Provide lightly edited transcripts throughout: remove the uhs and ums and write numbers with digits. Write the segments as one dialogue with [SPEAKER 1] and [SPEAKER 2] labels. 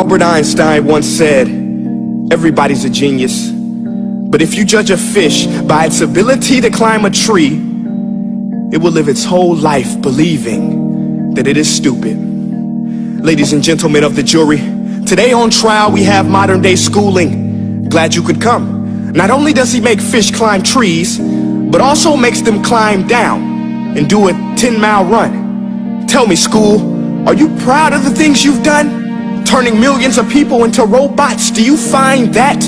[SPEAKER 1] Albert Einstein once said, everybody's a genius. But if you judge a fish by its ability to climb a tree, it will live its whole life believing that it is stupid. Ladies and gentlemen of the jury, today on trial we have modern day schooling. Glad you could come. Not only does he make fish climb trees, but also makes them climb down and do a 10-mile run. Tell me, school, are you proud of the things you've done? Turning millions of people into robots, do you find that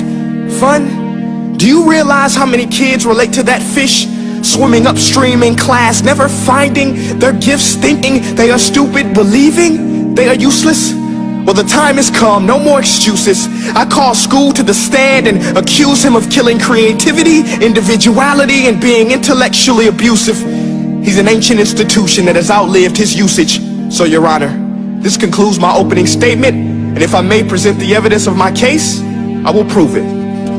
[SPEAKER 1] fun? Do you realize how many kids relate to that fish? Swimming upstream in class, never finding their gifts, thinking they are stupid, believing they are useless? Well, the time has come, no more excuses. I call school to the stand and accuse him of killing creativity, individuality, and being intellectually abusive. He's an ancient institution that has outlived his usage. So, Your Honor, this concludes my opening statement, and if I may present the evidence of my case, I will prove it.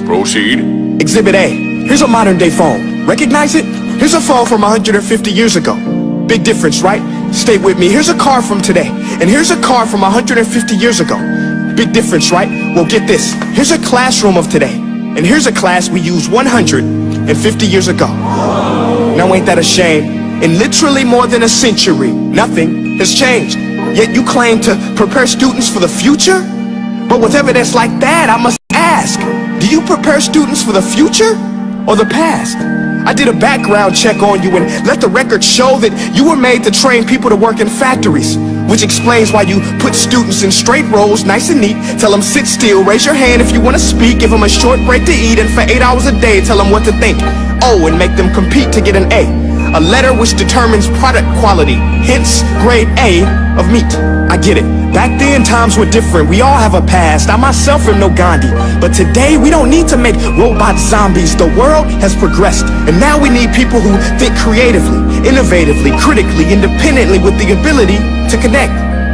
[SPEAKER 2] Proceed.
[SPEAKER 1] Exhibit A. Here's a modern day phone. Recognize it? Here's a phone from 150 years ago. Big difference, right? Stay with me. Here's a car from today, and here's a car from 150 years ago. Big difference, right? Well, get this. Here's a classroom of today, and here's a class we used 150 years ago. Now ain't that a shame? In literally more than a century, nothing has changed. Yet you claim to prepare students for the future? But with evidence like that, I must ask, do you prepare students for the future or the past? I did a background check on you and let the record show that you were made to train people to work in factories, which explains why you put students in straight rows, nice and neat, tell them sit still, raise your hand if you want to speak, give them a short break to eat, and for 8 hours a day tell them what to think. Oh, and make them compete to get an A. A letter which determines product quality, hence grade A of meat. I get it. Back then, times were different. We all have a past. I myself am no Gandhi. But today, we don't need to make robot zombies. The world has progressed. And now we need people who think creatively, innovatively, critically, independently, with the ability to connect.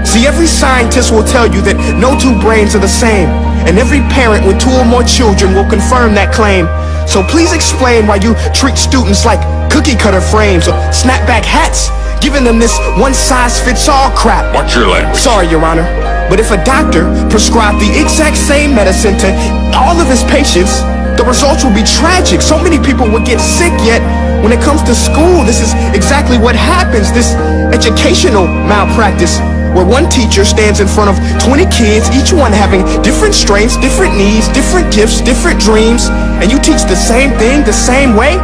[SPEAKER 1] See, every scientist will tell you that no two brains are the same. And every parent with 2 or more children will confirm that claim. So please explain why you treat students like cookie cutter frames or snapback hats, giving them this one-size-fits-all crap.
[SPEAKER 2] Watch your language.
[SPEAKER 1] Sorry, Your Honor, but if a doctor prescribed the exact same medicine to all of his patients, the results would be tragic. So many people would get sick, yet when it comes to school, this is exactly what happens, this educational malpractice, where one teacher stands in front of 20 kids, each one having different strengths, different needs, different gifts, different dreams, and you teach the same thing the same way?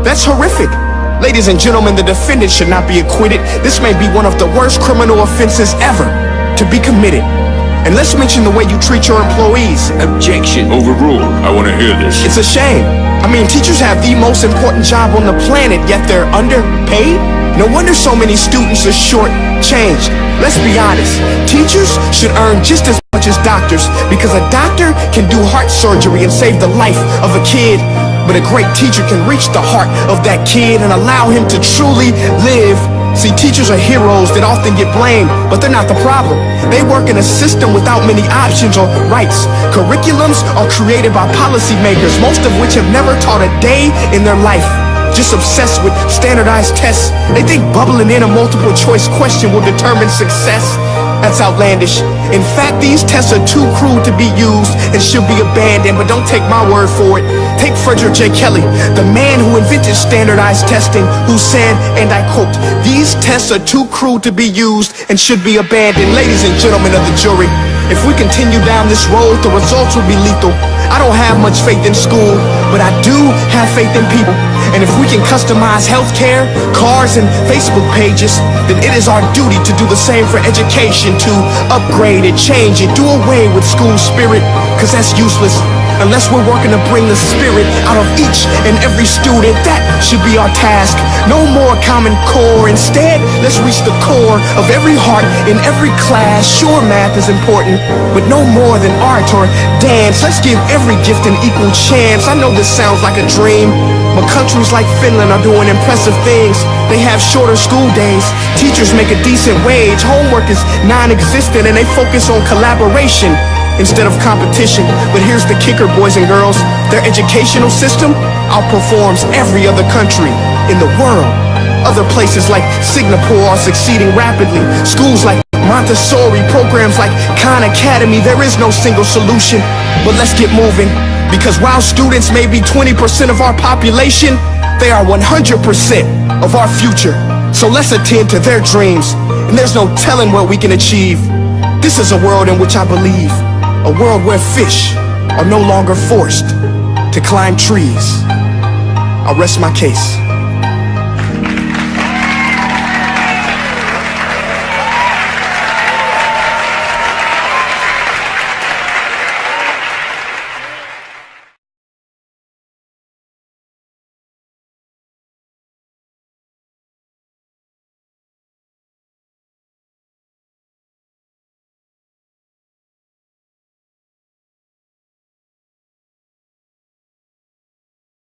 [SPEAKER 1] That's horrific. Ladies and gentlemen, the defendant should not be acquitted. This may be one of the worst criminal offenses ever to be committed. And let's mention the way you treat your employees.
[SPEAKER 2] Objection. Overruled. I want to hear this.
[SPEAKER 1] It's a shame. I mean, teachers have the most important job on the planet, yet they're underpaid? No wonder so many students are short-changed. Let's be honest. Teachers should earn just as much as doctors, because a doctor can do heart surgery and save the life of a kid, but a great teacher can reach the heart of that kid and allow him to truly live. See, teachers are heroes that often get blamed, but they're not the problem. They work in a system without many options or rights. Curriculums are created by policymakers, most of which have never taught a day in their life. Just obsessed with standardized tests. They think bubbling in a multiple choice question will determine success. That's outlandish. In fact, these tests are too crude to be used and should be abandoned, but don't take my word for it. Take Frederick J. Kelly, the man who invented standardized testing, who said, and I quote, "These tests are too crude to be used and should be abandoned." Ladies and gentlemen of the jury, if we continue down this road, the results will be lethal. I don't have much faith in school, but I do have faith in people. And if we can customize healthcare, cars, and Facebook pages, then it is our duty to do the same for education, to upgrade it, change it, do away with school spirit, because that's useless. Unless we're working to bring the spirit out of each and every student, that should be our task. No more Common Core. Instead, let's reach the core of every heart in every class. Sure, math is important, but no more than art or dance. Let's give every gift an equal chance. I know this sounds like a dream, but countries like Finland are doing impressive things. They have shorter school days, teachers make a decent wage, homework is non-existent, and they focus on collaboration instead of competition. But here's the kicker, boys and girls. Their educational system outperforms every other country in the world. Other places like Singapore are succeeding rapidly. Schools like Montessori, programs like Khan Academy, there is no single solution. But let's get moving, because while students may be 20% of our population, they are 100% of our future. So let's attend to their dreams, and there's no telling what we can achieve. This is a world in which I believe, a world where fish are no longer forced to climb trees. I'll rest my case.